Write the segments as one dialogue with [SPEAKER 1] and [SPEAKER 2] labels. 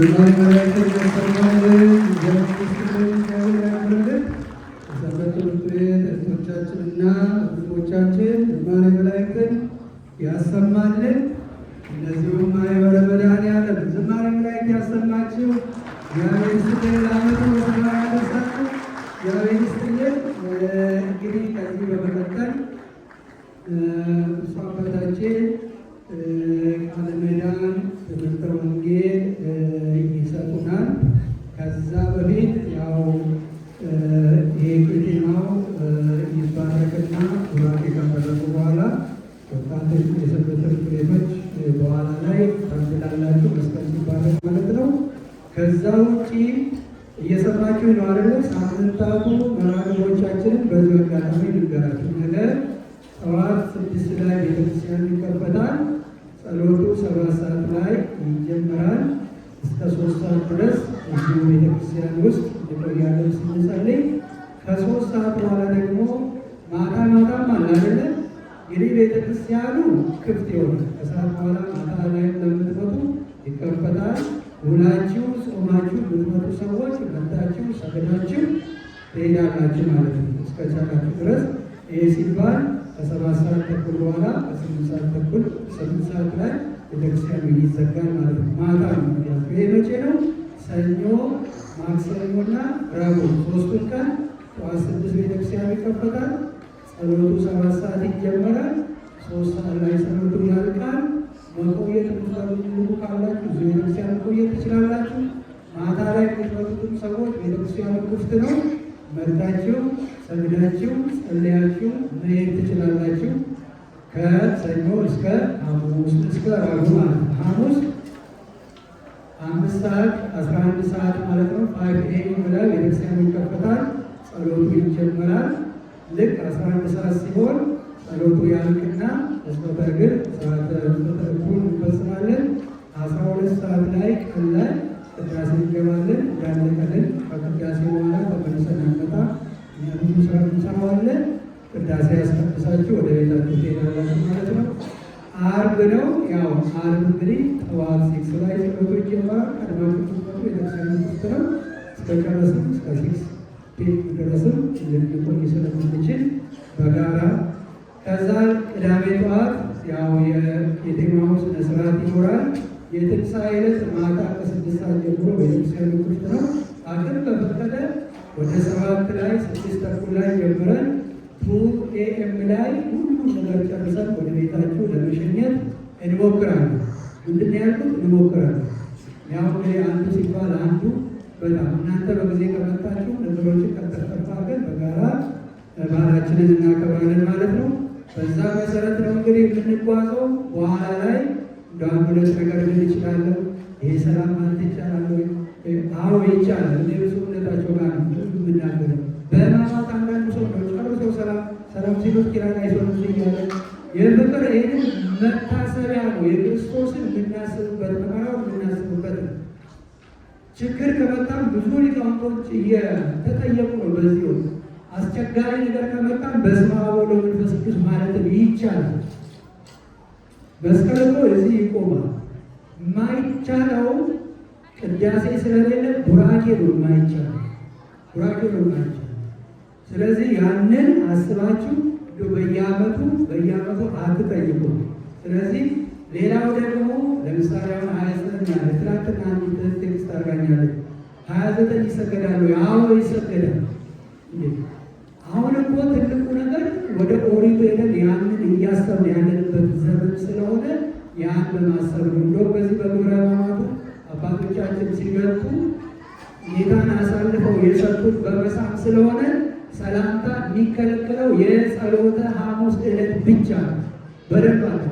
[SPEAKER 1] ዘመን መላእክት ያሰማልን፣ እግዚአብሔር ያክብርልን። የሰንበት ትምህርት ቤት እህቶቻችንና ወንድሞቻችን ዝማሬ መላእክትን ያሰማልን። እነዚሁም ማኅበረ መድኃኔዓለም ዝማሬ መላእክት ያሰማችሁ እግዚአብሔር ይስጥልን። ለዓመቱ በሰላም ያደርሳችሁ እግዚአብሔር ይስጥልን። እንግዲህ ከዚህ በመቀጠል ብፁዕ አባታችን ቃለ ምዕዳን ትምህርተ ወንጌል ይሰጡናል። ከዛ በፊት ያው ይሄ ቄጤማው ይባረክና ቡራኬ ካደረጉ በኋላ ወጣቶች የሰንበት ትምህርት ቤቶች በኋላ ላይ ታድላላችሁ መስቀል ሲባረክ ማለት ነው። ከዛ ውጪ እየሰማችሁ ነው አይደለ? ሳምንታቱ መራግቦቻችንን በዚህ አጋጣሚ ልንገራችሁ። ነገ ጠዋት 6 ላይ ቤተክርስቲያን ይከፈታል። ጸሎቱ 7 ሰዓት ላይ ይጀምራል። እስከ 3 ሰዓት ድረስ እዚሁ ቤተክርስቲያን ውስጥ እንቆያለን ስንጸልይ። ከ3 ሰዓት በኋላ ደግሞ ማታም አለ አይደለ? እንግዲህ ቤተክርስቲያኑ ክፍት ይሆናል። ከሰዓት በኋላ ማታ ላይ ለምትመጡ ይከፈታል። ውላችሁ ጾማችሁ የምትመጡ ሰዎች መጥታችሁ ሰግዳችሁ ትሄዳላችሁ ማለት ነው እስከቻላችሁ ድረስ። ይሄ ሲባል ከ7 ሰዓት ተኩል በኋላ ከ8 ሰዓት ተኩል 8 ሰዓት ላይ ቤተክርስቲያኑ ይዘጋል ማለት ነው። ማታ ነው ያለው። ይሄ መቼ ነው? ሰኞ፣ ማክሰኞና ረቡዕ 3 ቀን ጠዋት 6 ቤተክርስቲያኑ ይከፈታል። ጸሎቱ 7 ሰዓት ይጀመራል። 3 ሰዓት ላይ ጸሎቱ ያልቃል። መቆየት የምትፈልጉ ካላችሁ እዚህ ቤተክርስቲያን መቆየት ትችላላችሁ። ማታ ላይ የምትመጡትም ሰዎች ቤተክርስቲያኑ ክፍት ነው። መርታችሁ ሰግዳችሁ ጸልያችሁ መሄድ ትችላላችሁ። ከሰኞ እስከ ሐሙስ እስከ ረቡዕ ማለት ነው። ሐሙስ 5 ሰዓት 11 ሰዓት ማለት ነው 5 AM ላይ ቤተክርስቲያኑ ይከፈታል። ጸሎቱ ይጀመራል። ልክ 11 ሰዓት ሲሆን ጸሎቱ ያልቅና መስዋዕተ እግር ስርዓተ ተክሊሉን እንፈጽማለን። 12 ሰዓት ላይ ቀን ላይ ቅዳሴ እንገባለን። እንዳለቀልን ከቅዳሴ በኋላ ተመልሰን አንመጣ ብዙ ስራ እንሰራዋለን። ቅዳሴ ያስቀድሳችሁ ወደ ቤታችሁ ትሄዳላችሁ ማለት ነው። ዓርብ ነው። ያው ዓርብ እንግዲህ ጠዋት 6 ላይ ጸሎቱ ይጀምራል። ቀድማችሁ ትመጡ ቤተክርስቲያን ውስጥ ነው። እስከጨረስም እስከ 6 ድረስም ልንቆይ ስለምንችል በጋራ ከዛ ቅዳሜ ጠዋት ያው የቄጤማው ስነ ስርዓት ይኖራል። የትንሣኤ ዕለት ማታ ከ6 ሰዓት ጀምሮ ቤተክርስቲያኑ ክፍት ነው። አቅም በፈቀደ ወደ 7 ላይ 6 ተኩል ላይ ጀምረን 2 AM ላይ ሁሉም ነገር ጨርሰን ወደ ቤታችሁ ለመሸኘት እንሞክራለን። ምንድን ነው ያልኩት? እንሞክራለን። ያው እንግዲህ አንዱ ሲባል አንዱ በጣም እናንተ በጊዜ ከመጣችሁ ነገሮችን ከተፈታ ግን በጋራ ባህላችንን እናከብራለን ማለት ነው። በዛ መሰረት ነው እንግዲህ የምንጓዘው። በኋላ ላይ እንደ አንድ ሁለት ነገር ልን ይችላለሁ። ይሄ ሰላም ማለት ይቻላል ወይ? አዎ ይቻላል። እኔ ብዙ እምነታቸው ጋር ነው የምናገረው። በሕማማት አንዳንዱ ሰው ነው ጨርሶ ሰላም ሲሉት ኪራን አይሶንም እያለ የፍቅር ይህንን መታሰቢያ ነው የክርስቶስን የምናስብበት መከራው የምናስብበት ነው። ችግር ከመጣም ብዙ ሊቃውንቶች እየተጠየቁ ነው። በዚህ ወቅት አስቸጋሪ ነገር ከመጣም በስመ አብ ወወልድ ወመንፈስ ቅዱስ ማለትም ይቻላል። መስቀል እኮ እዚህ ይቆማል። የማይቻለው ቅዳሴ ስለሌለ ቡራኬ ነው የማይቻለው። ስለዚህ ያንን አስባችሁ በየዓመቱ አትጠይቁ። ስለዚህ ሌላው ደግሞ ለምሳሌ አሁን 29 ያለ ትናንትና አንዲት ቴክስት አድርጋኛለች። 29 ይሰገዳሉ። አዎ ይሰገዳል። አሁን እኮ ትልቁ ነገር ወደ ኦሪቱ ሄደን ያንን እያሰብን ያለንበት ዘመን ስለሆነ ያን በማሰብ ነው። እንደውም በዚህ በግብረ ሕማማቱ አባቶቻችን ሲገልጡ ጌታን አሳልፈው የሰጡት በመሳም ስለሆነ ሰላምታ የሚከለከለው የጸሎተ ሐሙስ ዕለት ብቻ ነው። በደንብ አለ።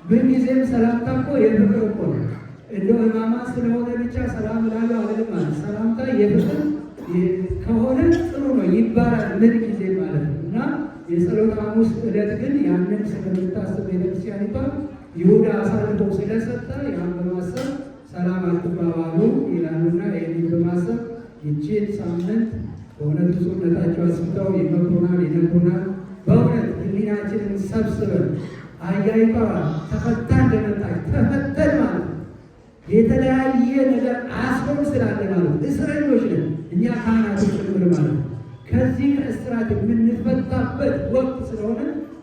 [SPEAKER 1] ምንጊዜም ሰላምታ እኮ የፍቅር እኮ ነው። እንደው ሕማማት ስለሆነ ብቻ ሰላም እላለሁ አይደለም ማለት ሰላምታ የፍቅር ከሆነ ጥሩ ነው ይባላል። ምን ጊዜ ማለት ነው። እና የጸሎተ ሐሙስ ዕለት ግን ያንን ስለምታስብ ቤተክርስቲያኒቷ ይሁዳ አሳልፈው ስለሰጠ ያን በማሰብ ሰላም አትባባሉ ይላሉና ይህንን በማሰብ ይቺን ሳምንት በእውነት ብፁዕነታቸው አስፍተው ይመክሩናል፣ ይነግሩናል። በእውነት ሕሊናችንን ሰብስበን አህያይቷ ተፈታ እንደመጣች ተፈተን ማለት ነው። የተለያየ ነገር አስሮን ስላለ ማለት ነው። እስረኞች ነን እኛ ካህናቶች ጭምር ማለት ነው። ከዚህ ከእስራት የምንፈታበት ወቅት ስለሆነ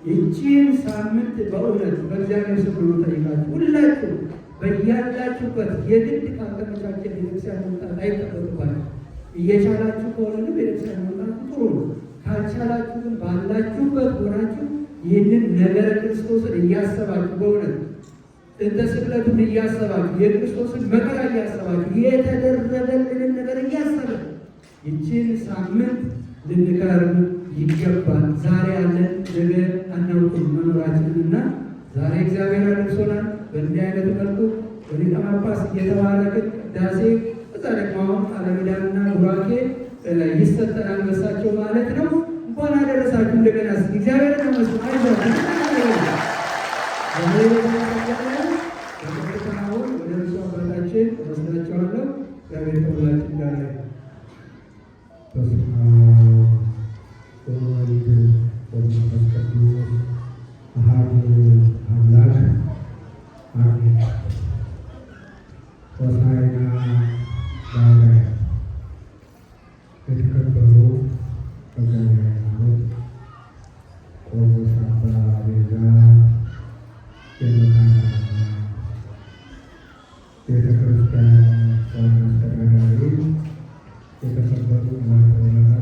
[SPEAKER 1] ይህችን ሳምንት በእውነት በእግዚአብሔር ስም ነው ጠይቃችሁ ሁላችሁ በያላችሁበት የግድ ካልተመቻቸ ቤተክርስቲያን መምጣት አይጠበቅባችሁ። እየቻላችሁ ከሆነ ግን ቤተክርስቲያን መምጣት ጥሩ ነው። ካልቻላችሁ ግን ባላችሁበት ሆናችሁ ይህንን ነገረ ክርስቶስን እያሰባችሁ በእውነት እንደ ስቅለቱን እያሰባችሁ የክርስቶስን መከራ እያሰባችሁ የተደረገልንን ነገር እያሰበ ይችን ሳምንት ልንከርም ይገባል። ዛሬ ያለን ነገ አናውቅም መኖራችንና ዛሬ እግዚአብሔር አድርሶናል። በእንዲህ አይነት መልኩ በሊቀ ጳጳስ እየተባረክን ቅዳሴ እዛ ደግሞ አሁን ቃለ ኪዳንና ቡራኬ ይሰጠናል በሳቸው ማለት ነው። እንኳን አደረሳችሁ። እንደገና እስኪ እግዚአብሔር ተመስገን። አይዟችሁ ወደ እርሱ አባታችን ወስዳቸዋለሁ። እግዚአብሔር ከሁላችን ጋር ላይ ወወልድ ወመንፈስ ቅዱስ አሐዱ አምላክ አሜን። ሆሳዕና በአርያም። የተከበሩ በእግዚአብሔር ሃይማኖት ቆሞስ አባ ቤዛ የመካነ ቤተ ክርስቲያን ዋና አስተዳዳሪ፣ የተከበሩ ወላጆች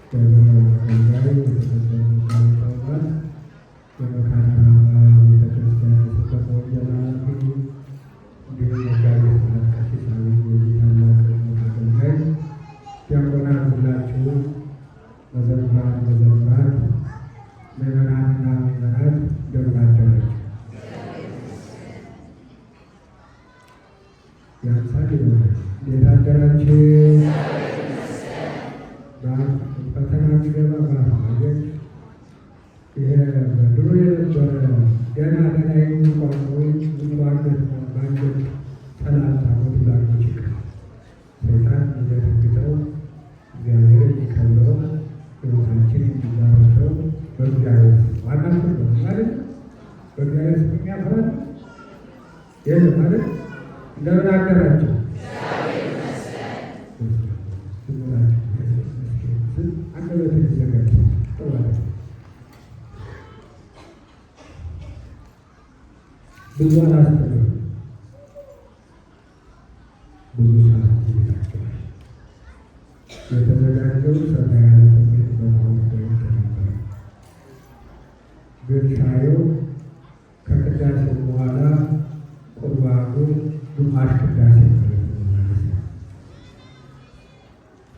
[SPEAKER 1] ታላላቅ አገልጋይ፣ የተከበሩ ታላላቅ የመካነ ቤተ ክርስቲያን ስብከተ ወንጌል ኃላፊ እንዲሁም መጋቤ ሥርዓት ቀሲስ አብይ ታላቅ አገልጋይ፣ ዲያቆናት ሁላችሁ፣ መዘምራን መዘምራት፣ ምዕመናንና ምዕመናት እንደምን አደራችሁ? ያንሳል ይሆናል። እንዴት አደራችሁ? ፈተና የሚገባ ባለማገድ ይሄ ድሮ የነበረ ገና ገና የሚቋቋዎች ምንዋነት ማንገድ ሰላሳ ወዲላኖች ይቀር ሰይጣን የሚደነግጠው እግዚአብሔር የሚከብረው ሕይወታችን የሚባረከው በእግዚአብሔር ዋና ስም ነው ማለት በእግዚአብሔር ስም የሚያፈራል የለም ማለት እንደምን አደራችሁ? አንደበት ይዘጋጅ ጥዋት ብዙ አላስተምርም። ብዙ ሰዓት ይቤታቸዋል። የተዘጋጀው ሰፋ ያለ ትምህርት በማወቅ ነበር። ግን ሳየው ከቅዳሴ በኋላ ቁርባኑ ግማሽ ቅዳሴ ማለት ነው።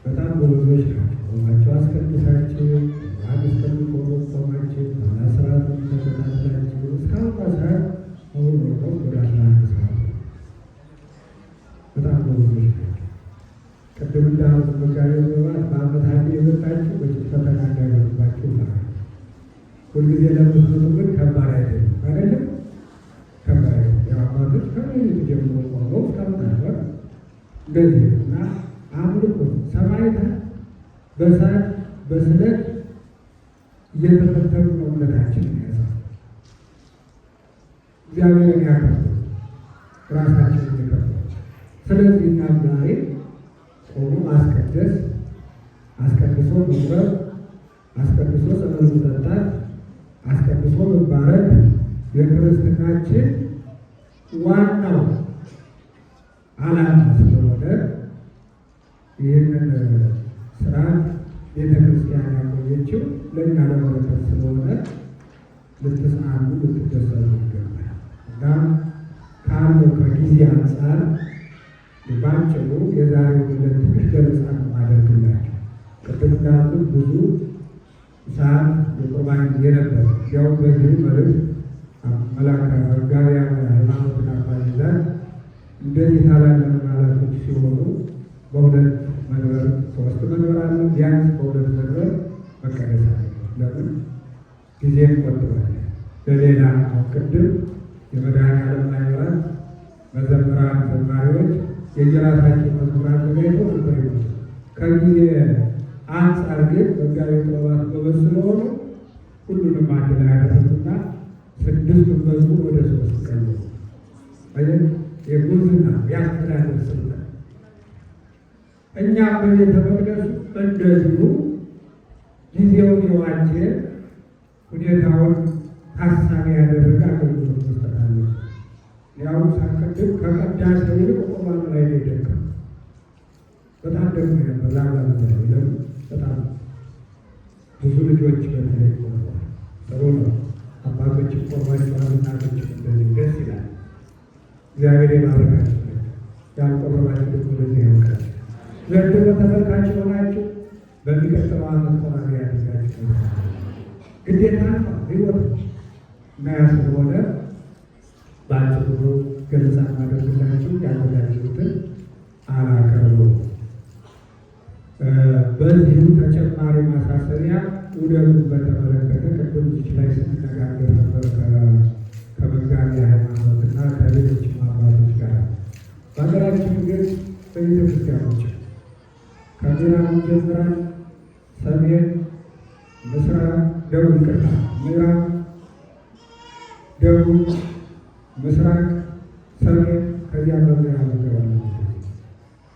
[SPEAKER 1] በጣም ጎበዞች ናቸው። ቆማቸው አስቀድሳችሁ አስቀድቆ ቆማችሁ ስርዓት ተከታትላችሁ እስካሁን ሰዓት አሁን ነው ወደ 11 ሰዓት በጣም ጎበዞች ናቸው። ቅድም እንዳሉት መጋቢ በማለት በዓመት አንዴ የመጣችሁ ፈተና እንዳይሆንባችሁ ማለት ነው። ሁልጊዜ ለምትመጡ ግን ከባድ አይደለም አይደለም ከባድ አባቶች ከሌሊቱ ጀምሮ ቆመው እስካሁን እንደዚህ እና አምልኮ ሰማዕታት በእሳት በስለት እየተፈተኑ ነው እምነታችንን ያሳሉ። እግዚአብሔርን ያከብሩ፣ ራሳችንን ያከብሩ። ስለዚህ እና ዛሬ ቆሞ ማስቀደስ፣ አስቀድሶ መቁረብ፣ አስቀድሶ ጸበል መጠጣት፣ አስቀድሶ መባረክ የክርስትናችን ዋናው ዓላማ ስለሆነ ይህንን ስርዓት ቤተ ክርስቲያን ያቆየችው ለእኛ ለበረከት ስለሆነ ልትጽናኑ ልትደሰቱ ይገባል እና ካለው ከጊዜ አንጻር ባጭሩ የዛሬው ዕለት ትንሽ ገለጻ ነው ማደርግላቸው። ቅድም እንዳልኩት ብዙ ሰዓት የቁርባን ጊዜ ነበር። ያው በዚህ መልዕክት መላከ መጋቢ ሃይማኖትን አባይዛል እንደዚህ ታላላቅ ማላቶች ሲሆኑ በሁለት መንበር ሶስት መንበር አለ። ቢያንስ በሁለት መንበር መቀደስ አለ። ለምን ጊዜ ቆጥባል። ለሌላ ቅድም የመድኃኔዓለም ማህበራት መዘምራን ዘማሪዎች የየራሳቸው መዝሙር አዘጋጅተው ነበር። ከጊዜ አንጻር ግን መጋቢ ጥበባት ጎበዝ ስለሆኑ ሁሉንም አንድ ላይ ያደረጉና
[SPEAKER 2] 6ቱን መዝሙር ወደ 3 ቀን አይደል? የጉብዝና የአስተዳደር ስልጣን እኛም በቤተ መቅደሱ እንደዚሁ ጊዜውን የዋጀ ሁኔታውን ታሳቢ ያደረገ አገልግሎት መስጠት አለ። ያው ሳንቀድም ከቀዳሴ ይልቅ ቁርባኑ ላይ ነው የደከመው። በጣም ደግሞ ነበር ላባለ በጣም ብዙ ልጆች በተለይ ጥሩ ነው። አባቶች ቆርባቸዋል፣ እናቶች እንደዚህ ደስ ይላል። እግዚአብሔር የባረካቸው ያልቆረባቸው ደግሞ ወደዚህ ያውቃል። ዘንድሮ ተመልካች ሆናችሁ በሚቀጥለው ዓመት ቆራቢ ያደርጋችሁ ግዴታ ነው ህይወት እና ያ ስለሆነ በአጭሩ ገለጻ ማድረግላችሁ ያዘጋጀሁትን አላቀርበው። በዚሁ ተጨማሪ ማሳሰቢያ ውደቱን በተመለከተ ቅድም እዚህ ላይ ስንነጋገር ነበር ከመጋቢ ሃይማኖትና ከሌሎች አባቶች ጋር። በሀገራችን ግን በቤተ ክርስቲያኖች ከምዕራብ ጀምረን ሰሜን፣ ምስራቅ፣ ደቡብ ይቅርታ፣ ምዕራብ፣ ደቡብ፣ ምስራቅ፣ ሰሜን ከዚያ በምዕራብ ይገባል።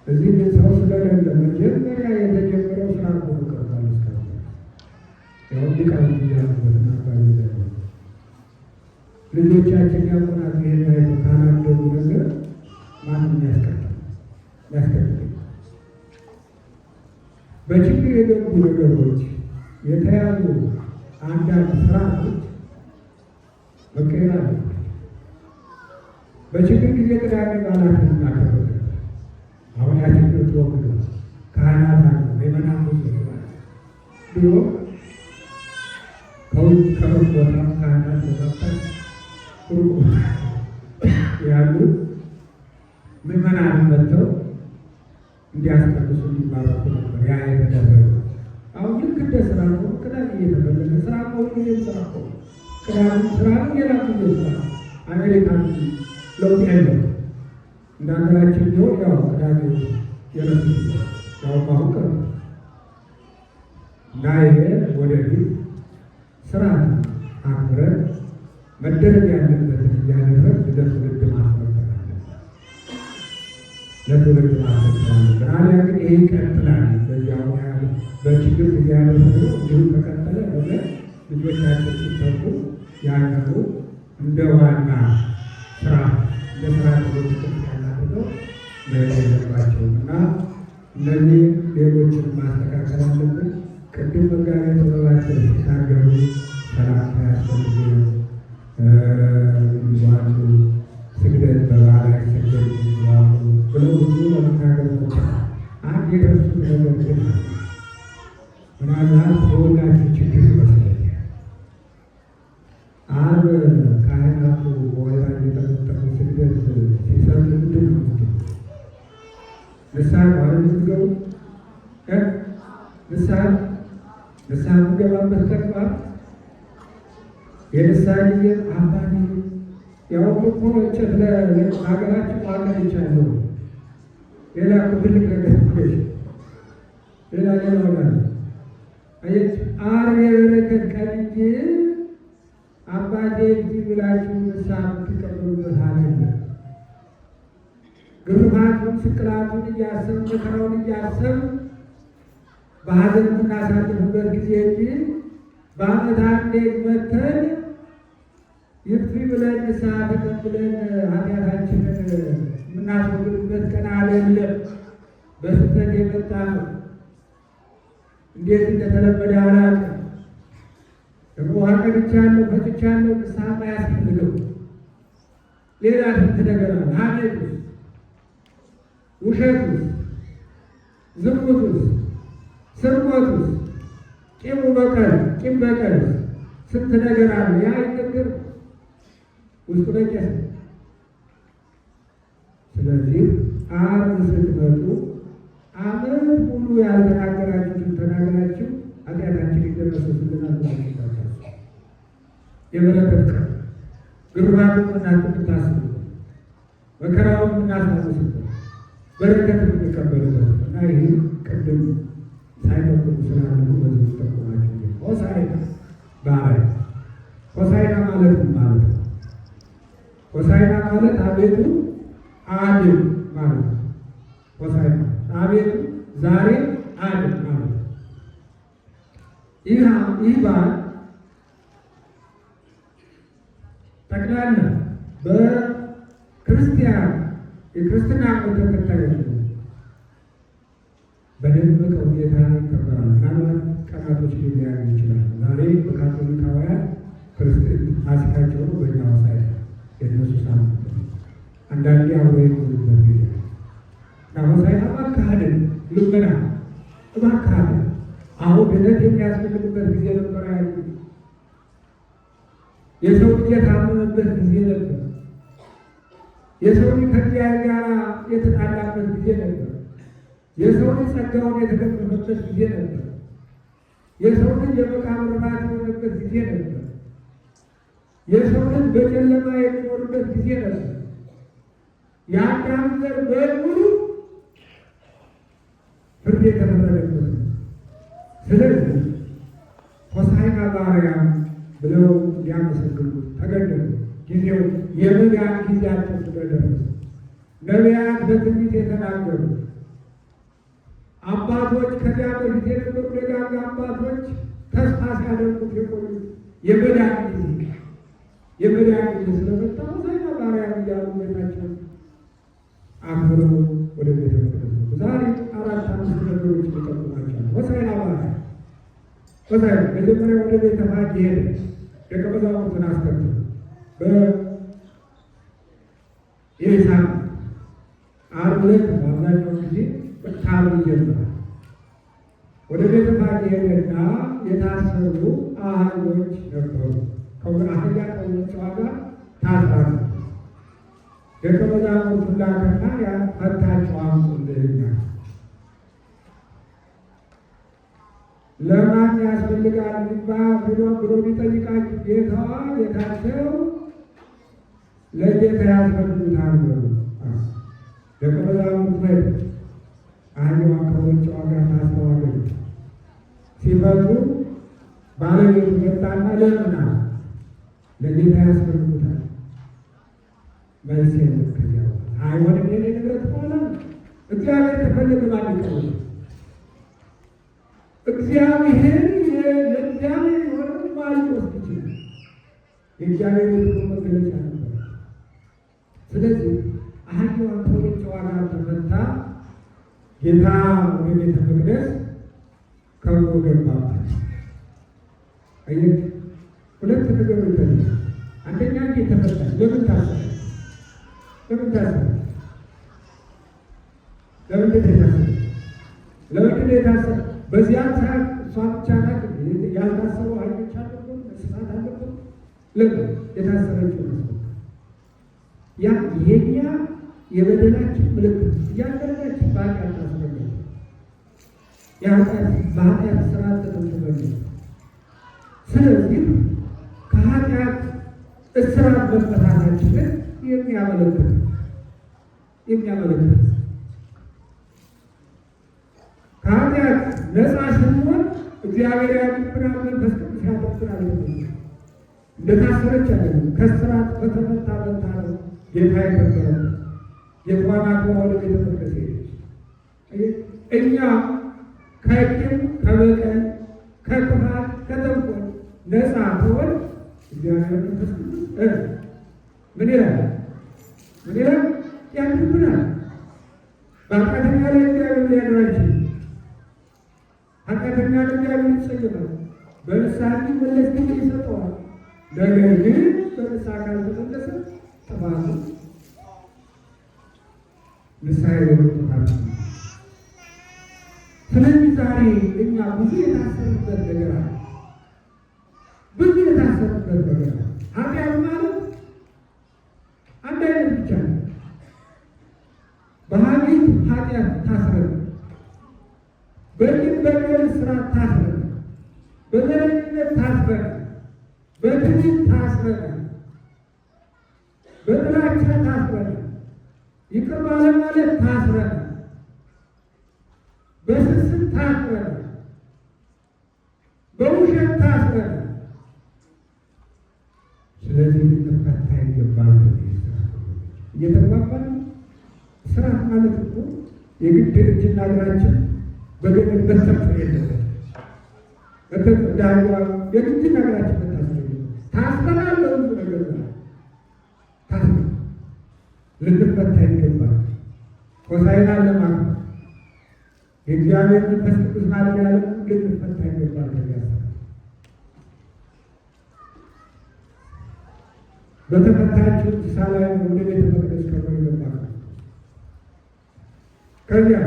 [SPEAKER 2] እዚህ ግን ሰው ስለሌለ መጀመሪያ የተጀመረው ስራ ሆኖ ቀርቷል። እስካሁን ያው ሊቃውንት ያሉበትና አባሪ ልጆቻችን ያቆናት ይሄን አይቶ ካላደጉ ነገር ማንም ያስቀጥል በችግር የገቡ ነገሮች የተያዙ አንዳንድ ስርዓቶች መቀየር አለ። በችግር ጊዜ ቅዳሜ በዓላት እናከብር። አሁን ያ ችግር ተወግዶ ካህናት አሉ ምዕመናን ድሮ ከውጭ ከሩቅ ቦታ ካህናት በመጣት ሩቅ ያሉ ምዕመናን መጥተው እንዲያስቀድሱ እንዲባረኩ ነበር ያ የተደረገው። አሁን ልክ እንደ ስራ ነው። ቅዳሜ እየተፈለገ ስራ ነው። ጊዜም ስራ ነው። ቅዳሜ ስራ ነው። ሌላ ጊዜ ስራ አሜሪካን ለውጥ ያለው እንደ ሀገራችን ቢሆን ያው ቅዳሜ የረሱ ያው ማሁቅ እና ይሄ ወደፊት ስርዓት አክብረን መደረግ ያለበትን እያደረግ ለትውልድ ማስረከብ አለን። ለትውልድ ማስረከብ አለን። አሊያ ግን ይሄ ይቀጥላል። በዚያው ያለ በችግር ጊዜ ያደረገው እንዲሁ ከቀጠለ ወደ ልጆቻችን ሲተኩ ያገሩ እንደ ዋና ስራ እንደ ስራ ትምህርት ያላደረገው ለሌለባቸውም እና እነዚህ ሌሎችን ማስተካከል አለብን። ቅድም መጋቢ ጥበባቸው ሲናገሩ ሰላምታ ያስፈልግ ዋሉ ስግደት በባህላዊ ስግደት ዋሉ ብለው ብዙ ለመናገር ነው። አንድ የረሱት ነገር ግን ምናልባት በሁላችን ችግር ይመስለኛል። ዓርብ ካህናቱ በወይራ የተመጠሩ ስግደት ሲሰሩ ምንድን ነው ንስሐ ማለት ምትገቡ ንስሐ የምንገባበት ተግባር የንስሐ ጊዜ አባቴ ያው እኮ እንጨት ለሀገራችን ማቀል ይቻለሁ ሌላ ትልቅ ነገር ሌላ ሆናል። ዓርብ የበረከት ቀን እንጂ አባቴ እንዲህ ብላችሁ ንስሐ የምትቀበሉበት አለ። ግርፋቱን ስቅላቱን እያሰብ መከራውን እያሰብ በሀዘን የምናሳልፍበት ጊዜ እንጂ በዓመት አንዴ መተን ይፍቱ ብለን ንስሐ ተቀብለን ኃጢአታችንን የምናስወግድበት ቀን አይደለም። በስህተት የመጣ ነው። እንዴት እንደተለመደ አላውቅም። ደግሞ አቀድቻለሁ ፈጭቻለሁ ንስሐ አያስፈልገው። ሌላ ስንት ነገር አለ። ሐሜት ውስጥ፣ ውሸት ውስጥ፣ ዝሙት ውስጥ፣ ስርቆት ውስጥ፣ ቂም በቀል ስንት ነገር አለ። ያ ይነገር ውስጡ በቄስ። ስለዚህ ዓርብ ስትመጡ ዓመት ሙሉ ያልተናገራችሁትን ተናግራችሁ ኃጢአታችን ይደመሰስልናል ብላችሁ ታውቃላችሁ። የበረከት ቀን ግርባቱን የምታስቡበት መከራውን የምናስታውስበት በረከት የምንቀበልበት እና ይህ ቅድም ሳይጠቁሙ ስላሉ በዚህ ጠቁማችሁ ሆሳዕና በዓል ሆሳዕና ማለት ማለት ማለት አቤቱ አድን ማለት ነው። ሆሳዕና አቤቱ ዛሬ አድን ማለት ነው። ይህ በዓል ጠቅላላ በክርስቲያን የክርስትና እምነት ተከታዮች በደመቀ ሁኔታ ይከበራል። ምናልባት ቀናቶች ሊለያዩ ይችላል። ዛሬ በካቶሊካውያን ፋሲካቸው ነው፣ በእኛ ሆሳዕና የእነሱ ሳምንት ነው። አንዳንዴ አብሮ የሚውሉበት ጊዜ እና ሆሳዕና እባክህ ልመና እባክህ አሁን ድነት የሚያስፈልግበት ጊዜ ነበር። ያሉ የሰው ልጅ የታመመበት ጊዜ ነበር። የሰው ልጅ ከእግዚአብሔር ጋር የተጣላበት ጊዜ ነበር። የሰው ልጅ ጸጋውን የተገፈፈበት ጊዜ ነበር። የሰው ልጅ የመቃብር ራት የሆነበት ጊዜ ነበር። የሰው ልጅ በጨለማ የሚኖርበት ጊዜ ነበር። የአዳም ዘር በሙሉ ፍርድ የተፈረደበት። ስለዚህ ሆሳዕና በአርያም ብለው እንዲያመሰግኑ ተገደዱ። ጊዜው የመዳን ጊዜያቸው ስለደረሰ ነቢያት በትንቢት የተናገሩ አባቶች ከዚያ በፊት የነበሩ ደጋግ አባቶች ተስፋ ሲያደርጉት የቆዩት የመዳን ጊዜ ስለመጣ ሆሳዕና በአርያም እያሉ ቤታቸው አክብረው ወደ ቤተ መቅደስ ነው። ዛሬ 4-5 ነገሮች ሊጠቁማቸዋል። ሆሳዕና በአርያም ሆሳዕና መጀመሪያ ወደ ቤተ ፋጌ ሄደ። ደቀ መዛሙርቱን አስከተለ። በኢሳም ዓርብ ዕለት በአብዛኛው ጊዜ ከዓርብ ይጀምራል። ወደ ቤተ ፋጌ ሄደና የታሰሩ አህዮች ነበሩ። አህያ ከውርንጫዋ ጋር ታስራ ደቀ መዛሙርቱን ላከና ፈታቸው አምጡልኝ። ለማን ያስፈልጋል ብሎ ቢጠይቃችሁ ጌታዋ ጌታቸው ለጌታ ያስፈልጉታል በሉ። ደቀ መዛሙርቱ አህያዋን ከውርንጫዋ ጋር ታስረው አገኙ። ሲፈቱ ባለቤቱ መጣና ለምና ለጌታ ያስፈልጉታል። መልስ የለም። ከዚያ አይሆንም የኔ ንብረት በኋላ እግዚአብሔር ተፈለገ ማለት ነው። እግዚአብሔር ለእግዚአብሔር የሆነ ማለት ወስድ ይችላል። የእግዚአብሔር የሆነ መገለጫ ነበር። ስለዚህ አህያዋን ከውርንጫዋ ጋር ተፈታ። ጌታ ወደ ቤተ መቅደስ ከብሮ ገባበት። አየህ፣ ሁለት ነገሮች ተነሱ። አንደኛ እንዴት ተፈታ? ለምን ታሰረ? ለምን ታሰረ? ለምንድን ነው የታሰረ? ለምንድን ነው የታሰረ? በዚያን ሰዓት እሷ ብቻ ናት ያልታሰሩ አህዮች አለበት፣ እንስሳት አለበት። ለምን የታሰረችው ነው? ያ የኛ የበደላችን ምልክት እያንዳንዳችን በኃጢአት ታስረናል። በኃጢአት ስርዓት ተጠምጥመን። ስለዚህ ከኃጢአት እስራት መፈታታችንን የሚያመለክት ከኃጢአት ነፃ ስንሆን እግዚአብሔር ያድብናል፣ መንፈስ ቅዱስ ያድብናል። እንደታሰረች አይደለም፣ ከስራት በተፈታ በታ ነው ጌታ የነበረ የቷናት ወደ ቤተ መቅደስ ሄደች። እኛ ከቂም ከበቀል ከክፋት ከተንኮል ነፃ ትሆን እግዚአብሔር መንፈስ ቅዱስ ምን ይላል? ያድብናል። በኃጢአተኛ ላይ እግዚአብሔር ሊያድር አይችልም። ኃጢአተኛ ለእግዚአብሔር ይጸየፋል። በንስሐ እንዲመለስ ግን ይሰጠዋል። ነገር ግን በንስሐ ካልተመለሰ ጥፋቱ ንስሐ የሌለው ጥፋት ነው። ስለዚህ ዛሬ እኛ ብዙ የታሰርንበት ነገር አለ። ኃጢአት ማለት አንድ አይነት ብቻ ነው። በሐሜት ኃጢአት ታስረን፣ በቂም በቀል እስራት ታስረን፣ በዘረኝነት ታስረን፣ በትዕቢት ታስረን፣ በጥላቻ ታስረን፣ ይቅር ባለማለት ታስረን፣ በስስት ታስረን፣ በውሸት ታስረን። ስለዚህ ልንፈታ ይገባል። እየተግባባን ስርዓት ማለት እኮ የግድ እጅና እግራችን በገመድ መሰብሰብ የለበትም። የግድና እግራችን መታሰብ ታስረናል። ለብዙ ነገር ታስረን ልንፈታ ይገባል። ሆሳዕና ለማክበር የእግዚአብሔር መንፈስ ቅዱስ ማደሪያ ልንፈታ ይገባል። በተፈታችው እንስሳ ላይ ወደ ቤተ መቅደስ ከብሮ ይገባል። ከዚያ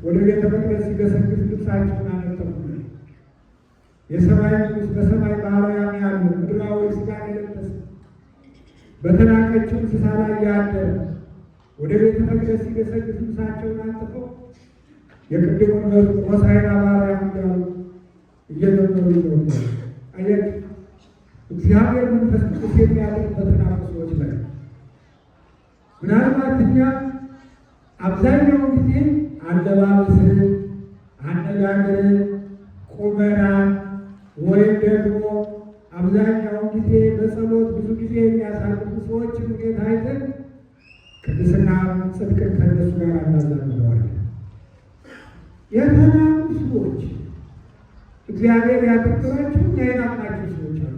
[SPEAKER 2] ወደ ቤተ መቅደስ ሲገሰግስ ልብሳቸውን አነጠፉ። የሰማይ ንጉሥ በሰማይ በአርያም ያለ ምድራዊ ሥጋን የለበሰ በተናቀችው እንስሳ ላይ ያደረ ወደ ቤተ መቅደስ ሲገሰግስ ልብሳቸውን አንጥፈው የቅድሙን መዝሙር ሆሳዕና በአርያም እያሉ እየዘመሩ ይዘውታል። አያችሁ፣ እግዚአብሔር መንፈስ ቅዱስ የሚያደርግ በተናቁ ሰዎች ላይ ምናልባት እኛ አብዛኛውን ጊዜ አለባበስን፣ አነጋገርን፣ ቁመናን ወይም ደግሞ አብዛኛውን ጊዜ በጸሎት ብዙ ጊዜ የሚያሳልፉ ሰዎችን ሁኔታ አይተን ቅድስና ጽድቅን ከእነሱ ጋር እናዛምደዋለን። የተናቁ ሰዎች እግዚአብሔር ያከበራቸው እኛ የናቅናቸው ሰዎች አሉ።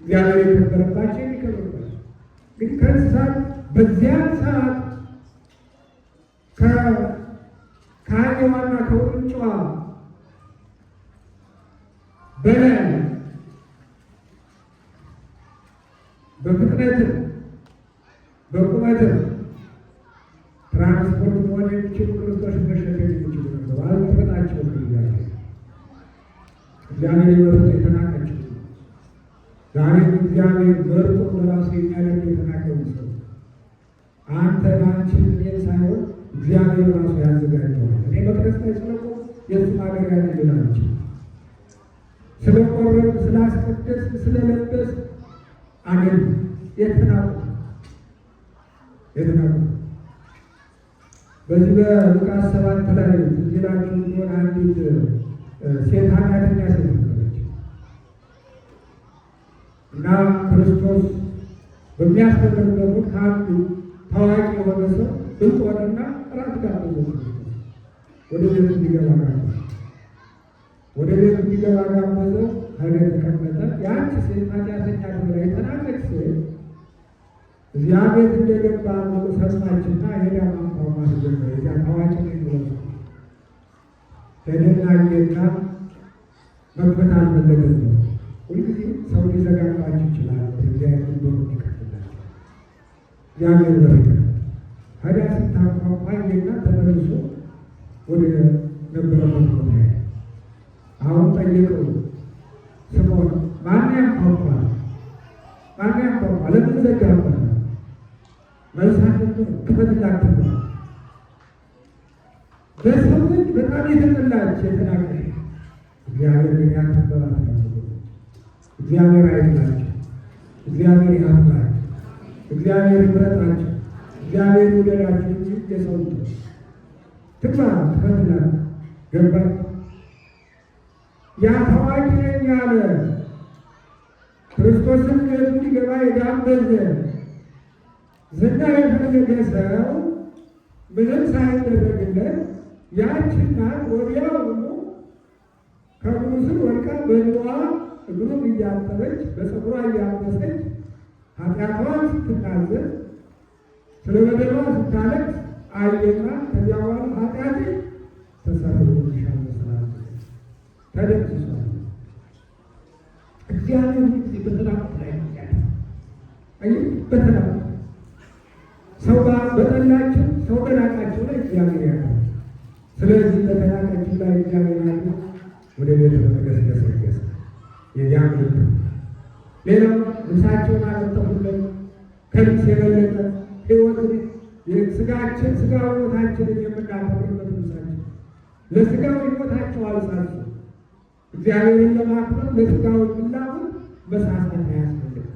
[SPEAKER 2] እግዚአብሔር የከበረባቸው የሚከበርባቸው ግን ከእንስሳት በዚያን ሰዓት ከአህያዋና ከውርንጫዋ በላይ በፍጥነትም በቁመትም ትራንስፖርት መሆን የሚችሉ ክርስቶስ መሸከም የሚችሉ ነበር። አልተፈጣቸው እግዚአብሔር የመረጠ የተናቀችው ዛሬም እግዚአብሔር መርጦ ለራሱ የሚያደርግ የተናቀውን ሰው አንተ ናችን እኔን ሳይሆን እግዚአብሔር ራሱ ያዘጋጀዋል። እኔ መቅደስ ላይ ስለቆም የእሱ ማደሪያ ልላቸው ስለቆረብ ስላስቀደስ ስለለበስ አገኝ የተናቁ በዚህ በሉቃስ 7 ላይ ትዝላችሁ ሆን አንዲት ሴት ኃጢአተኛ ሴት ነበረች እና ክርስቶስ በሚያስተምርበት ወቅት አንዱ ታዋቂ የሆነ ሰው ብልጥ ሆነና ራት ጋበዘው። ወደ ቤቱ እንዲገባ ጋበዘው። ወደ ቤቱ እንዲገባ ጋበዘው። ሀገር ተቀመጠ። ያንቺ ሴት ኃጢአተኛ ተብላ የተናቀች ሴት እዚያ ቤት እንደገባ ሰማችና ሄዳ ማንኳኳት ጀመረ። እዚያ ታዋቂ ነኝ ብሎ ተደናገና መክፈት አልፈለገም ነው። ሁልጊዜ ሰው ሊዘጋባችሁ ይችላል። እግዚአብሔር በሩ ይከፍትላቸው። እግዚአብሔር በር ይከፍታል። ሀዲያ ስታንኳኳ ጌታ ተመልሶ ወደ ነበረበት ቦታ አሁን ጠየቀው። ስምዖን ማን ያንኳኳል? ማን ያንኳኳል? ለምን ዘጋበት? መልሳት ክፈትላት ነው። በሰዎች በጣም የተጠላች የተናቀች እግዚአብሔር ግን ያከበራት ነው። እግዚአብሔር አይጥላቸው። እግዚአብሔር ያክብራቸው። እግዚአብሔር ይምረጣቸው። እግዚአብሔር ይውደዳቸው እንጂ የሰው ትግባ ክፈትላት ገባች። ያ ታዋቂ ነኝ ያለ ክርስቶስን ቤቱ ሊገባ የጋበዘ ዝና የፈለገ ሰው ምንም ሳይደረግለት ያች እናት ወዲያውኑ ከእግሩ ስር ወድቃ በእግሯ እግሩን እያጠበች በፀጉሯ እያበሰች ኃጢአቷን ስትናዘዝ ስለ በደሏ ስታለቅስ አየና ከዚያ በኋላ ኃጢአቴ ተሰርዮልሻል መስራት ተደምስሷል። እግዚአብሔር ጊዜ በተናቁት ላይ አይ በተናቁት ሰው ጋር በጠላቸው ሰው በናቃቸው ላይ እግዚአብሔር ያውቃል። ስለዚህ በተናቃቸው ላይ እግዚአብሔር ያለ ወደ ቤተ መቅደስ ገሰገሰ። የዚያ ምልክት ሌላው ልብሳቸውን አለጠፉለት። ከልብስ የበለጠ ሕይወትን ስጋችን ስጋዊ ሕይወታችንን የምናከብርበት ልብሳችን ለስጋዊ ሕይወታቸው አልሳሱ። እግዚአብሔርን ለማክበር ለስጋዊ ፍላጎት መሳሳት አያስፈልግም።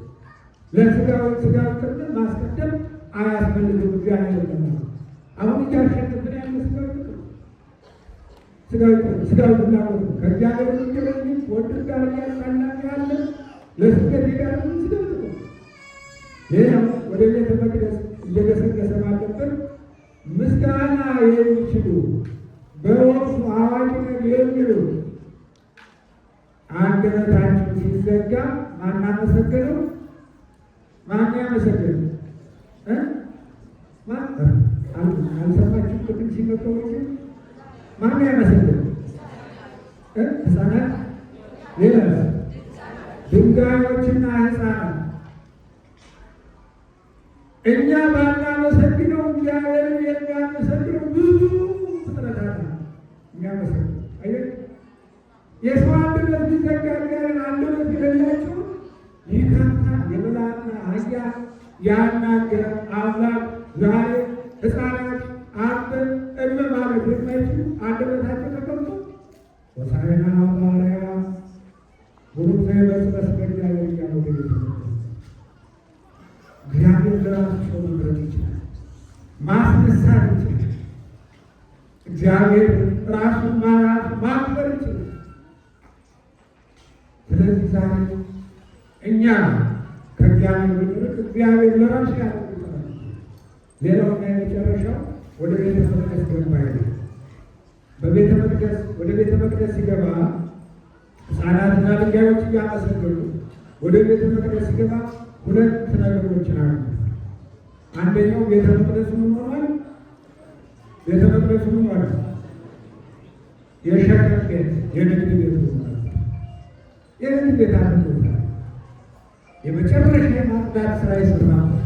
[SPEAKER 2] ለስጋዊ ጥቅም ማስቀደም አያስፈልግም። እግዚአብሔር ለማ አሁን እያሸነፍን ያለ ስጋዊ ፍላጎት ነው። ከእግዚአብሔር የሚገኝ ወንድ ጋር እያጣላ ያለ ለስገት ጋር ስገት ነው። ሌላው ወደ ቤተ መቅደስ እየገሰገሰ ባለበት ምስጋና የሚችሉ በወቅቱ አዋቂ ነን የሚሉ አንደበታቸው ሲዘጋ ማን አመሰገነው? ማን ያመሰገነው? አልሰማችሁም? ቅድም ሲመጣው ማን ያመሰገነው? ሕፃናት፣ ሌላ ድንጋዮችና ሕፃናት። እኛ ባናመሰግነው እግዚአብሔርን የሚያመሰግነው ብዙ ፍጥረታት የሚያመሰግነው አይደል? የሰው አንደበት ቢዘጋ እግዚአብሔርን አንደበት የሌላቸው ይከፍታል። የበላና አህያ ያናገረ አምላክ ዛሬ ሕፃናት አንተ እመ ማለት የማይችሉ አንደበታቸው ተከፍቶ ሆሳዕና በአርያም ቡሩክ ዘይበጽሕ በእግዚአብሔር እያሉ ወደ ቤተ እግዚአብሔር ለራሱ ሰው መምረጥ ይችላል፣ ማስነሳት ይችላል። እግዚአብሔር ራሱን ማክበር ይችላል። ስለዚህ ዛሬ እኛ ከእግዚአብሔር ብንርቅ እግዚአብሔር ለራሱ ያደርጋል። ሌላውና የመጨረሻው ወደ ቤተ መቅደስ ገባ ይላል። በቤተ መቅደስ ወደ ቤተ መቅደስ ሲገባ ሕፃናትና ድንጋዮች እያመሰገኑ ወደ ቤተ መቅደስ ሲገባ ሁለት ነገሮችን አሉ። አንደኛው ቤተ መቅደሱ ምን ሆኗል? ቤተ መቅደሱ ምን ሆኗል? የሸቀጥ ቤት፣ የንግድ ቤት ሆኗል። የንግድ ቤት አድርጎታል። የመጨረሻ የማጽዳት ስራ ይሰራበት።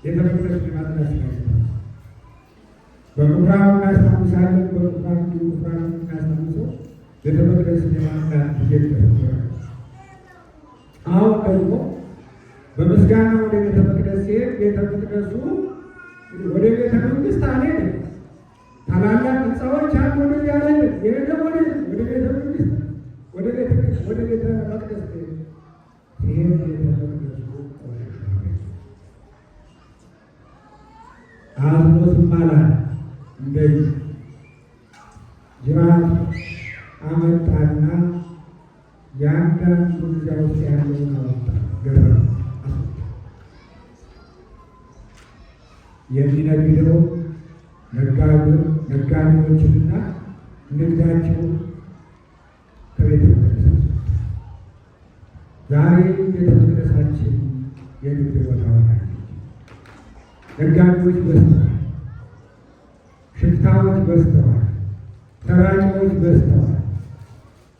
[SPEAKER 2] ቤተ መቅደሱ የማጽዳት ስራ ይሰራል። በምኩራብ እናስታውሳለን። በምኩራብ እናስታውሰው ቤተ መቅደስን የማጽዳት ጊዜ ተሰጥቷል። አሁን ደግሞ በምስጋና ወደ ቤተ መቅደስ ሲሄድ ቤተ መቅደሱ ወደ ቤተ መንግስት አልሄድም። ታላላቅ ሕንፃዎች አሉ። ወደዚያ አልሄድም። የሄደው ወደ ቤተ መንግስት ወደ ቤተ መቅደስ ሲሄድ ቤተ መቅደሱ ቆሻሻ አዝኖትም አላለ። እንደዚህ ጅራት አመጣና የአንዳንዱ እዚያ ውስጥ ያለውን አወጣ፣ ገረመ። የሚነግደው ነጋዴዎችንና ንግዳቸው ከቤተ መቅደስ ዛሬ ቤተ መቅደሳችን የንግድ ቦታ ሆናለች። ነጋዴዎች በዝተዋል፣ ሽፍታዎች በዝተዋል፣ ሰራቂዎች በዝተዋል።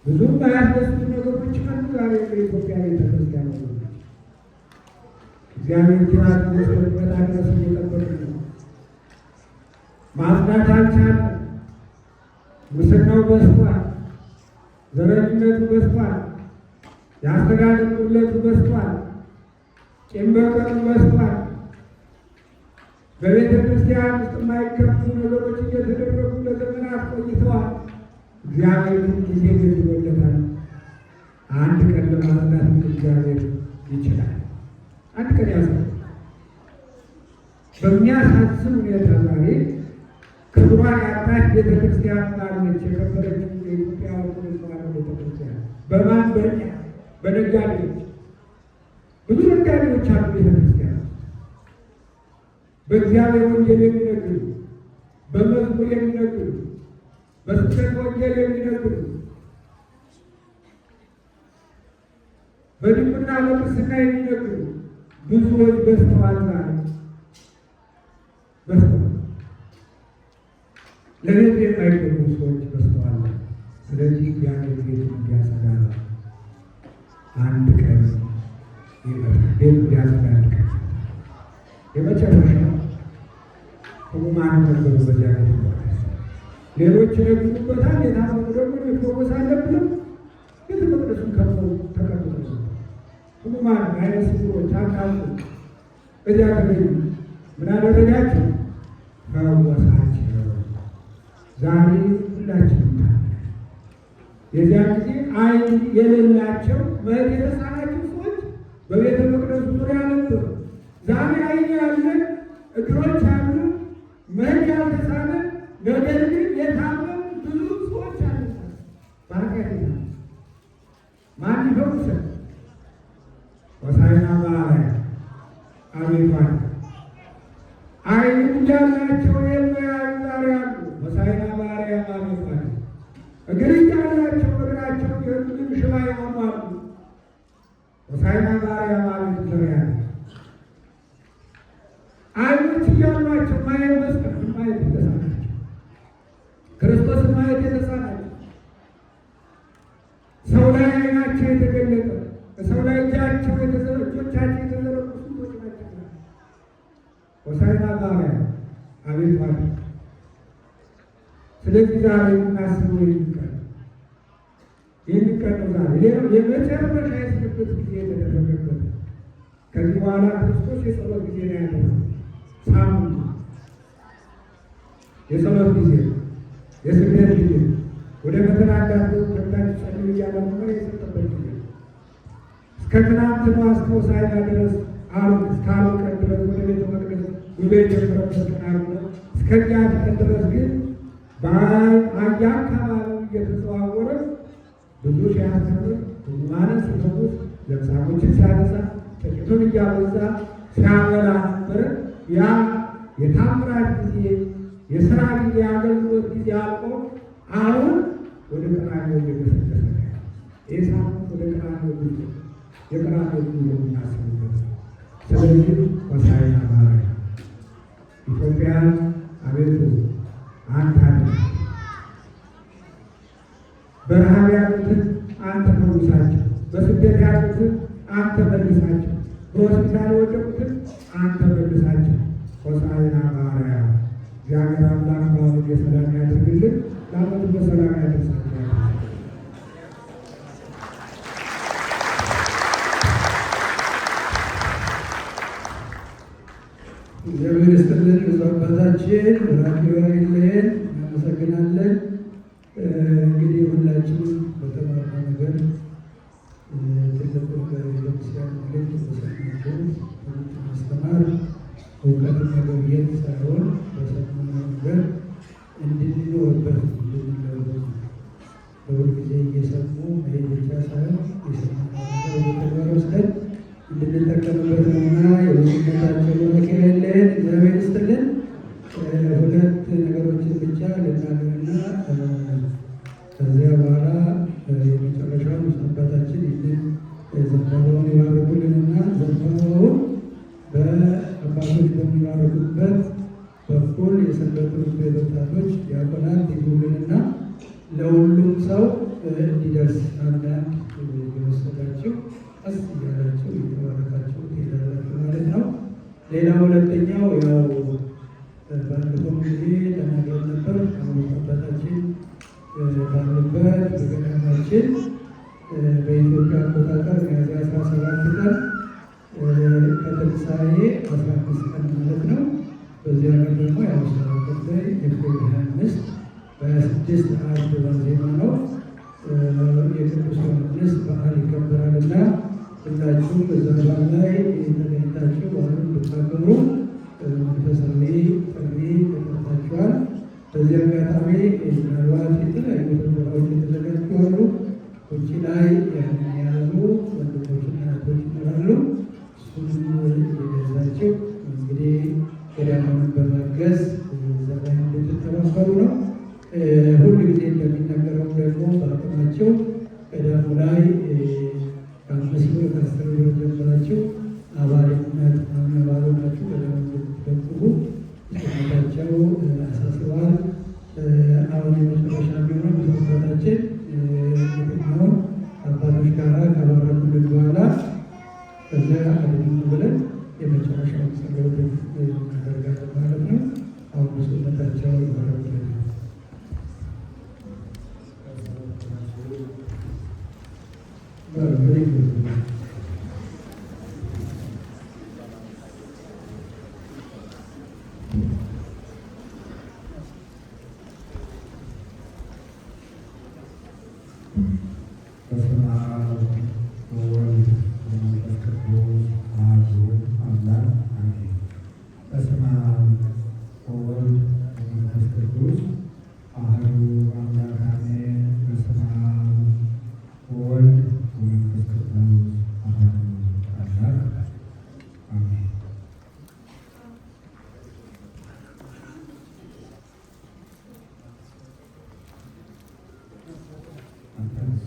[SPEAKER 2] ብዙም ባያስደስቱ ነገሮች ካሉ ዛሬ በኢትዮጵያ ቤተክርስቲያን ነው። እግዚአብሔር ጅራት መስጠት ድረስ እየጠበቅ ነው። ማጽዳት አልቻለም። ሙስናው በዝቷል፣ ዘረኝነቱ በዝቷል፣ የአስተዳደር ጉድለቱ በዝቷል፣ ቂም በቀሉ በዝቷል። በቤተ ክርስቲያን ውስጥ የማይከፉ ነገሮች እየተደረጉ ለዘመናት ቆይተዋል። እግዚአብሔር ጊዜ ገድቦለታል። አንድ ቀን ለማጽዳት እግዚአብሔር ይችላል። አንድ ቀን ያሳል። በሚያሳዝን ሁኔታ ዛሬ ክብሯን ያጣች ቤተክርስቲያን ናለች። የከበረች የኢትዮጵያ ኦርቶዶክስ ተዋሕዶ ቤተክርስቲያን በማን በእኛ በነጋዴዎች ብዙ ነጋዴዎች አሉ። ቤተክርስቲያን በእግዚአብሔር ወንጌል የሚነግሩ፣ በመዝሙር የሚነግሩ፣ በስብከተ ወንጌል የሚነግሩ፣ በድቁና በቅስና የሚነግሩ ብዙዎች በዝተዋል። ዛሬ በዝተዋል። ለቤት የማይገቡ ሰዎች በዝተዋል። ስለዚህ እግዚአብሔር ቤት እንዲያጸዳ አንድ ቀን ይመጣል። ቤት እንዲያጸዳ አንድ ቀን የመጨረሻ ሕሙማን ነበሩ በዚያ ቤት መቅደስ። ሌሎች ይነግሩበታል። የታመሙ ደግሞ መፈወስ አለብን። ቤተ መቅደሱን ከበው ተቀምጠው ሕሙማን ዓይነ ስውሮች አንካሉ እዚያ ተገኙ። ምን አደረጋቸው? ፈወሳቸው። ዛሬ ሁላችንም የዚያን ጊዜ ዓይን የሌላቸው መሄድ የተሳናቸው ሰዎች በቤተ መቅደሱ ዙሪያ ነበሩ። ዛሬ ዓይን ያለን እግሮች አሉ፣ መሄድ ያልተሳነን ነገር ግን የታመሙ ብዙ ሰዎች አሉ። በኃጢአት ማን ይፈውሰን? ሆሳዕና በአርያም አቤቱ ሆሳዕና በአርያም አቤቱ ዘርያ አይኖች እያሏቸው ማየት መስቀል ማየት የተሳናቸው ክርስቶስን ማየት የተሳናቸው ሰው ላይ አይናቸው የተገለጠ ሰው ላይ እጆቻቸው የተዘረጉ ስንቶች ናቸው። ሆሳዕና በአርያም አቤቱ አቤቱ። ስለዚህ ዛሬ የምናስበው ይህን ቀን ነው። ዛሬ ሌላው የመጨረሻ የስግደት ጊዜ የተደረገበት ከዚህ በኋላ ክርስቶስ የጸሎት ጊዜ ነው ያለው። ሳምንቱ የጸሎት ጊዜ፣ የስግደት ጊዜ፣ ወደ ፈተና እንዳትገቡ ተግታችሁ ጸልዩ እያለ መመሪያ የሰጠበት ጊዜ እስከ ትናንትና እስከ ሆሳዕና ድረስ ዓርብ እስከ ዓርብ ቀን ድረስ ወደ ቤተ መቅደስ ጉዞ የጀመረበት ቀን ዓርብ ነው። እስከዚያ ቀን ድረስ ግን በየአካባቢው እየተዘዋወረ ብዙ ሲያስተምር፣ ሕሙማንን ሲፈውስ፣ ለምጻሞችን ሲያነሳ፣ ጥቂቱን እያበዛ ሲያበላ ነበረ። ያ የታምራት ጊዜ፣ የሥራ ጊዜ፣ የአገልግሎት ጊዜ አልቆ አሁን ወደ ቀራንዮ እየገሰገሰ ነው። ይህ ሳምንት ወደ ቀራንዮ ጉዞ የቀራንዮ ጉዞ የምናስብበት። ስለዚህ ሆሳዕና በአርያም ኢትዮጵያን አቤቱ አንተ አድን፣ በረሃብ ያሉትን አንተ ፈውሳቸው፣ በስደት ያሉትን አንተ መልሳቸው፣ በሆስፒታል የወደቁትን አንተ መልሳቸው። ሆሳዕና በአርያም። እግዚአብሔር አምላክ በዓሉን የሰላም ያድርግልን፣ ለዓመቱ በሰላም ያደርሳቸው።
[SPEAKER 1] እግዚአብሔር ይስጥልን። ብዙ አባታችን ራዲዮ አይለየን። እናመሰግናለን። እንግዲህ ሁላችንም በተማርነው ነገር ትልቁ ቤተክርስቲያን መልእክት በሰማችሁ ማስተማር እውቀትን መገብየት ሳይሆን በሰማነው ነገር እንድንኖርበት እንድንለወጥ በሁል ጊዜ እየሰሙ መሄድ ብቻ ሳይሆን የሰማነው ነገር ወደ ተግባር ወስደን እንድንጠቀምበት ነውና የብዙነታቸው በረከት ያለን እግዚአብሔር ይስጥልን። ሁለት ነገሮችን ብቻ ልናገርና ከዚያ በኋላ የመጨረሻው አባታችን ይህንን ዘንባባውን ይባርኩልንና ዘንባባውን በአባቶች በሚባርኩበት በኩል የሰንበት ትምህርት ቤት ወጣቶች ዲያቆናት ይዙልንና ለሁሉም ሰው እንዲደርስ አንዳንድ የወሰዳችሁ ቀስ እያላችሁ እየተባረካችሁ ትሄዳላችሁ ማለት ነው። ሌላ ሁለተኛው ያው ባለፈው ጊዜ ለማድረግ ነበር። አሁን አባታችን ባሉበት በገዳማችን በኢትዮጵያ አቆጣጠር ሚያዝያ 17 ቀን ከትንሣኤ 15 ቀን ማለት ነው። በዚያ ቀን ደግሞ ያው ሰራበት ላይ ኤፕሪል 25 በ26 ዓርብ ዋዜማ ነው የቅዱስ ዮሐንስ በዓል ይከበራልና ሁላችሁም በዛ በዓል ላይ ተገኝታችሁ በዓሉን ብታከብሩ መንፈሳዊ ጥሪ ተጠርታችኋል። በዚህ አጋጣሚ ምናልባት የተለያዩ ቦታዎች የተዘጋጁ አሉ። ውጭ ላይ የያዙ ወንድሞችና እህቶች ይኖራሉ። እሱም የገዛቸው እንግዲህ ገዳሙን በማገዝ እዛ ላይ እንድትተባበሩ ነው። ሁሉ ጊዜ እንደሚነገረው ደግሞ በአቅማቸው ገዳሙ ላይ ከ5 ብር ከ10 ብር ጀምራችሁ አባልነት አባል ሆናችሁ ገዳሙ እንድትደግፉ ሰውነታቸው አሳስበዋል። አሁን የመጨረሻ የሚሆነው ብዙ አባታችን የትኛውን አባቶች ጋራ ካባረኩልን በኋላ ከዚያ አድርጉ ብለን የመጨረሻውን ጸሎት እናደርጋለን ማለት ነው። አሁን ሰውነታቸው ይባረኩልን።
[SPEAKER 2] በስመ አብ ወወልድ ወመንፈስ ቅዱስ አሐዱ አምላክ አሜን። በስመ አብ ወወልድ ወመንፈስ ቅዱስ አሐዱ አምላክ አሜን። በስመ አብ ወወልድ ወመንፈስ ቅዱስ አሐዱ አምላክ አሜን። አንተስ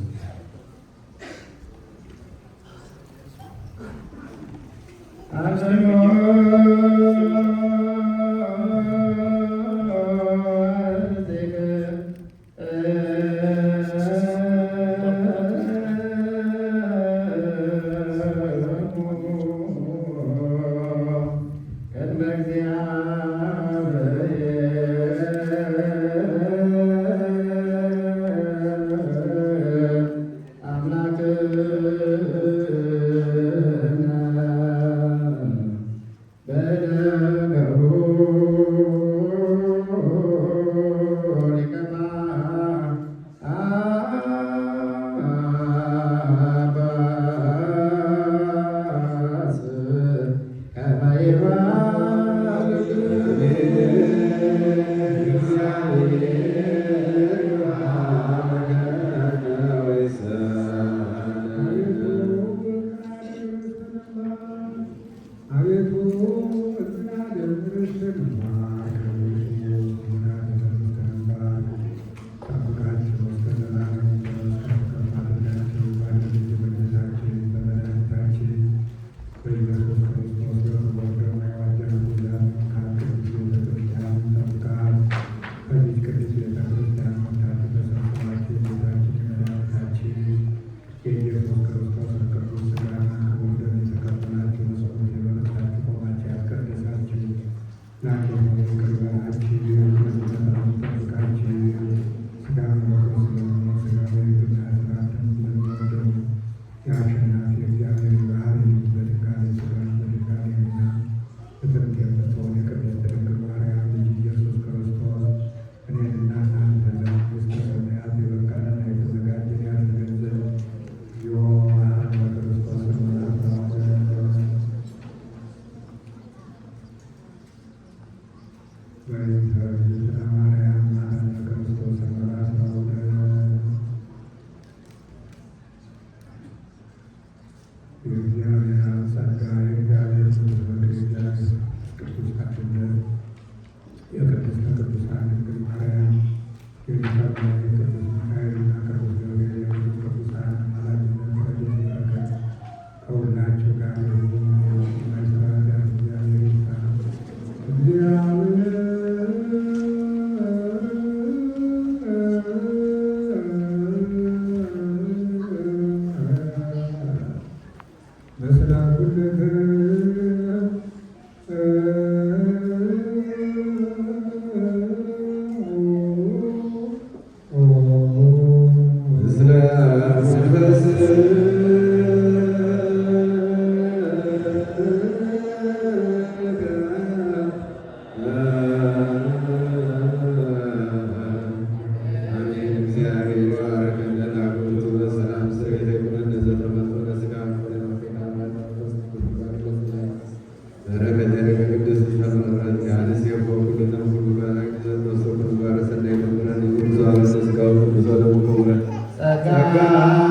[SPEAKER 3] ጸጋ